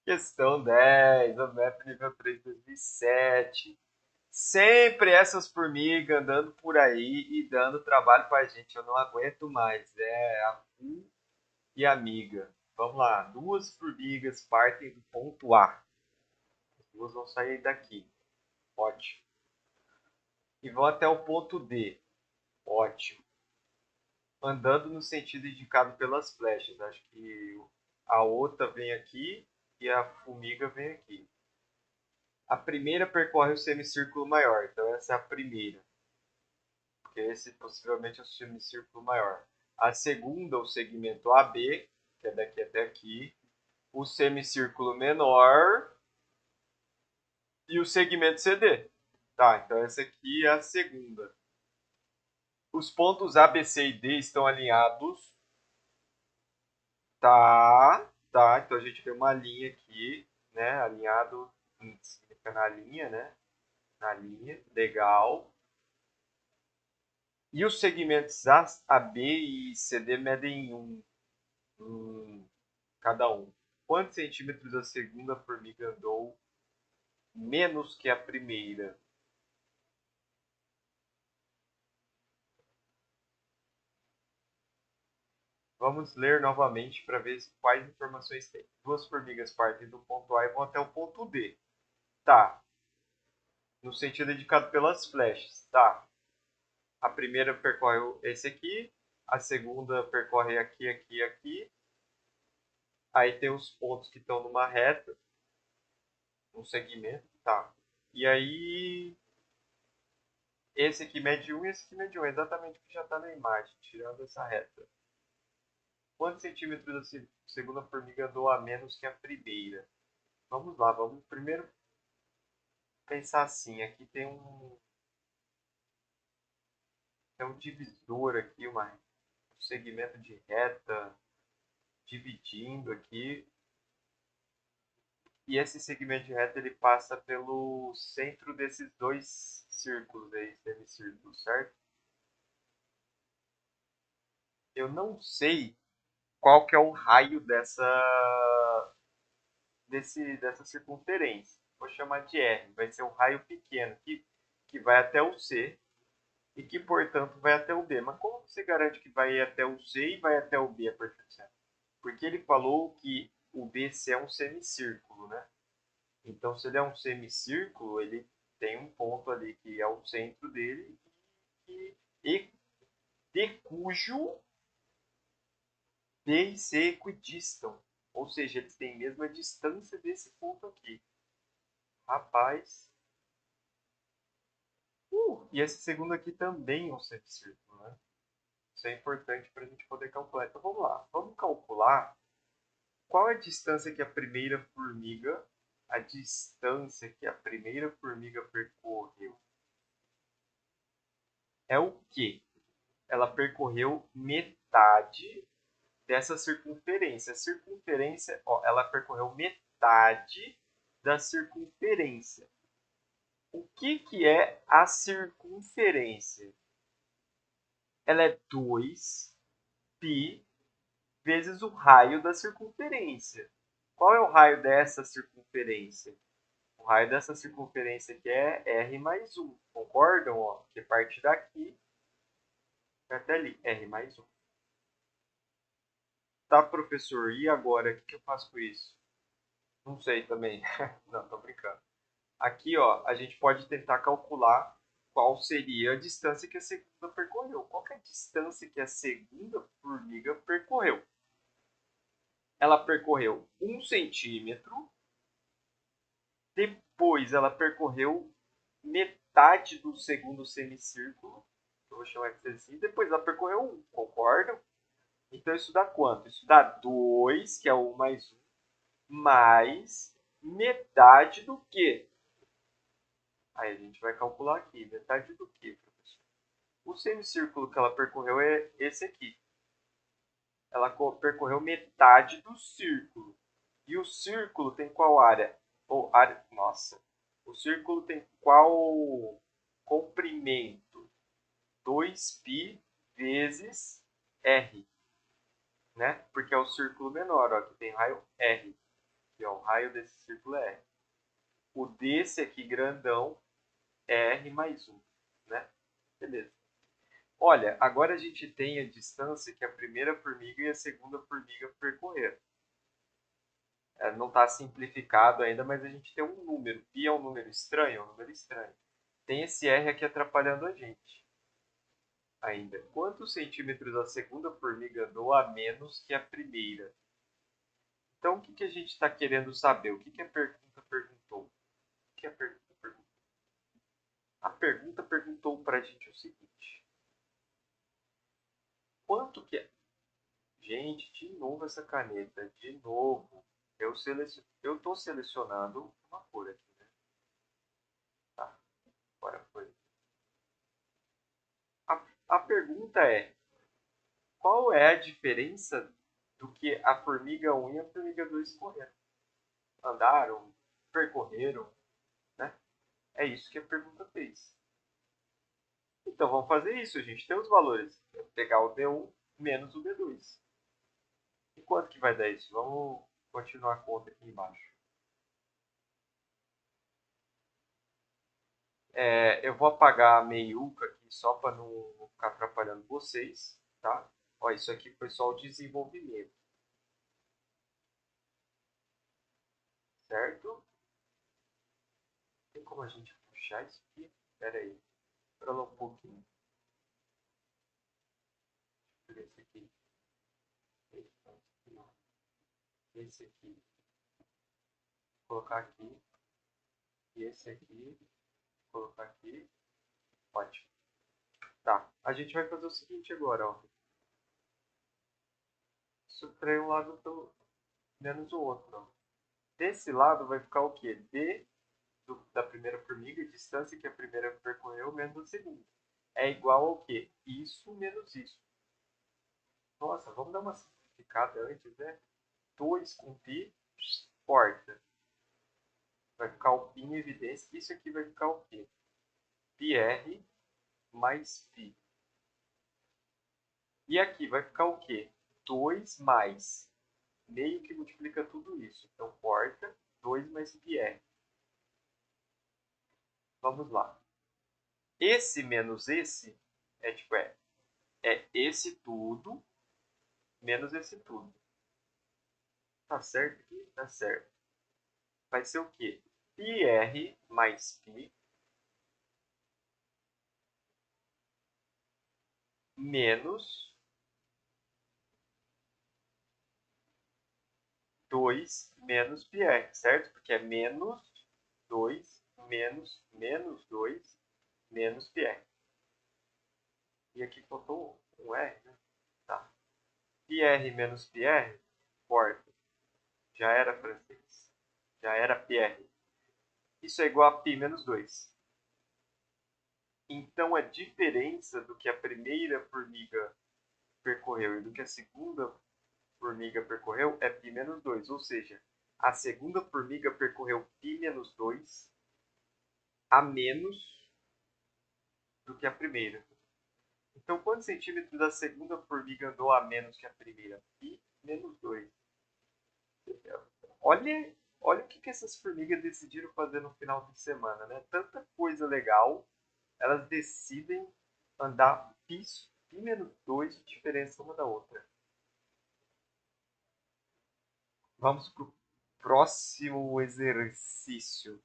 Questão 10, o MEP nível 3 2007. Sempre essas formigas andando por aí e dando trabalho pra gente. Eu não aguento mais. É a Fu e a amiga. Vamos lá. Duas formigas partem do ponto A. As duas vão sair daqui. Ótimo. E vão até o ponto D. Ótimo. Andando no sentido indicado pelas flechas. Acho que a outra vem aqui e a formiga vem aqui. A primeira percorre o semicírculo maior, então essa é a primeira, porque esse possivelmente é o semicírculo maior. A segunda, o segmento AB, que é daqui até aqui, o semicírculo menor e o segmento CD. Tá, então essa aqui é a segunda. Os pontos A, B, C e D estão alinhados. Tá, então a gente tem uma linha aqui, né? Alinhado significa na linha, né? Na linha, legal. E os segmentos A, B e CD medem cada um. Quantos centímetros a segunda formiga andou menos que a primeira? Vamos ler novamente para ver quais informações tem. Duas formigas partem do ponto A e vão até o ponto D. Tá. No sentido indicado pelas flechas. Tá. A primeira percorre esse aqui. A segunda percorre aqui, aqui, aqui. Aí tem os pontos que estão numa reta. Um segmento. Tá. E aí esse aqui mede 1 e esse aqui mede 1. É exatamente o que já está na imagem, tirando essa reta. Quantos centímetros a segunda formiga andou a menos que a primeira? Vamos lá, vamos primeiro pensar assim. Aqui tem um divisor aqui, um segmento de reta dividindo aqui. E esse segmento de reta ele passa pelo centro desses dois círculos aí, semicírculos, certo? Eu não sei qual que é o raio dessa circunferência. Vou chamar de R. Vai ser um raio pequeno que vai até o C e que, portanto, vai até o B. Mas como você garante que vai até o C e vai até o B a perfeição? Porque ele falou que o BC é um semicírculo, né? Então, se ele é um semicírculo, ele tem um ponto ali que é o centro dele e de cujo B e C equidistam. Ou seja, eles têm a mesma distância desse ponto aqui. Rapaz, e esse segundo aqui também é um semicírculo, né? Isso é importante para a gente poder calcular. Então vamos lá. Vamos calcular qual é a distância que a primeira formiga percorreu. É o quê? Ela percorreu metade dessa circunferência. A circunferência, ó, ela percorreu metade da circunferência. O que é a circunferência? Ela é 2π vezes o raio da circunferência. Qual é o raio dessa circunferência? O raio dessa circunferência aqui é R mais 1. Concordam? Ó, que parte daqui até ali, R mais 1. Tá, professor, e agora? O que eu faço com isso? Não sei também. Não, tô brincando. Aqui, ó, a gente pode tentar calcular qual seria a distância que a segunda percorreu. Qual é a distância que a segunda formiga percorreu? Ela percorreu 1 centímetro. Depois ela percorreu metade do segundo semicírculo. Eu vou chamar de assim. Depois ela percorreu 1, concordam? Então isso dá quanto? Isso dá 2, que é o mais 1, mais metade do quê? Aí a gente vai calcular aqui. Metade do quê, professor? O semicírculo que ela percorreu é esse aqui. Ela percorreu metade do círculo. E o círculo tem qual área? Ou área. Nossa. O círculo tem qual comprimento? 2π vezes R, né? Porque é o círculo menor, ó, que tem raio R. Aqui, ó, o raio desse círculo é R. O desse aqui grandão é R mais 1, né? Beleza. Olha, agora a gente tem a distância que a primeira formiga e a segunda formiga percorreram. Não está simplificado ainda, mas a gente tem um número. Π é um número estranho? É um número estranho. Tem esse R aqui atrapalhando a gente ainda. Quantos centímetros a segunda formiga andou a menos que a primeira? Então, o que a gente está querendo saber? O que a pergunta perguntou? O que a pergunta perguntou? A pergunta perguntou para a gente o seguinte. Quanto que é? Gente, de novo essa caneta. De novo. Eu estou selecionando uma cor aqui, né? Tá, agora foi. A pergunta é, qual é a diferença do que a formiga 1 e a formiga 2 correram? Andaram, percorreram, né? É isso que a pergunta fez. Então vamos fazer isso, a gente tem os valores. Vou pegar o D1 menos o D2. E quanto que vai dar isso? Vamos continuar a conta aqui embaixo. Eu vou apagar a meiuca aqui só para não ficar atrapalhando vocês, tá? Ó, isso aqui foi só o desenvolvimento, certo? Tem como a gente puxar isso aqui? Espera aí, espera lá um pouquinho. Deixa eu ver esse aqui. Esse aqui. Vou colocar aqui. E esse aqui. Vou colocar aqui. Ótimo. Tá, a gente vai fazer o seguinte agora, ó. Subtrair um lado menos o outro, ó. Desse lado vai ficar o quê? D da primeira formiga, distância que a primeira percorreu menos a segunda. É igual ao quê? Isso menos isso. Nossa, vamos dar uma simplificada antes, né? 2 com π, porta. Vai ficar o π em evidência. Isso aqui vai ficar o quê? πr mais π. E aqui vai ficar o quê? 2 mais meio que multiplica tudo isso. Então, porta 2 mais πr. Vamos lá. Esse menos esse é tipo, esse tudo menos esse tudo. Tá certo aqui? Tá certo. Vai ser o quê? πr mais π menos 2 menos πr, certo? Porque é menos 2 menos 2 menos πr. E aqui faltou um R, né? Tá. πr menos πr, porta. Já era francês. Já era πr. Isso é igual a π menos 2. Então, a diferença do que a primeira formiga percorreu e do que a segunda formiga percorreu é π menos 2. Ou seja, a segunda formiga percorreu π menos 2 a menos do que a primeira. Então, quantos centímetros a segunda formiga andou a menos que a primeira? π menos 2. Olha, olha o que essas formigas decidiram fazer no final de semana, né? Tanta coisa legal, elas decidem andar π menos 2 de diferença uma da outra. Vamos para o próximo exercício.